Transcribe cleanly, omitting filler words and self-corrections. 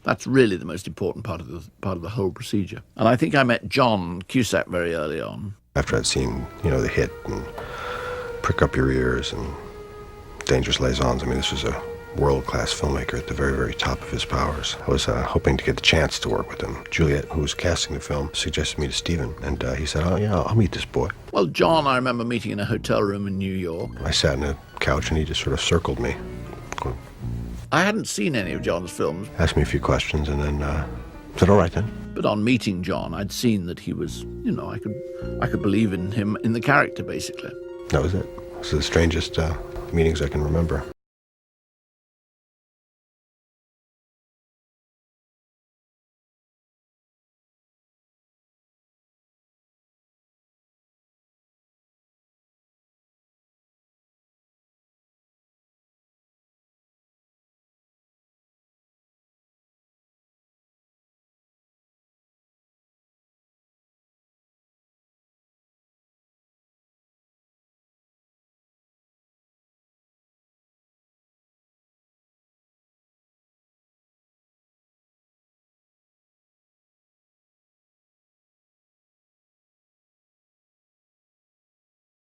That's really the most important part of the whole procedure. And I think I met John Cusack very early on. After I'd seen, The Hit and Prick Up Your Ears and Dangerous Liaisons, I mean, this was a world-class filmmaker at the very, very top of his powers. I was hoping to get the chance to work with him. Juliet, who was casting the film, suggested me to Steven, and he said, "Oh, yeah, I'll meet this boy." Well, John, I remember meeting in a hotel room in New York. I sat on a couch, and he just sort of circled me. I hadn't seen any of John's films. Asked me a few questions, and then said, "All right, then." But on meeting John, I'd seen that he was, I could believe in him, in the character, basically. That was it. It was the strangest meetings I can remember.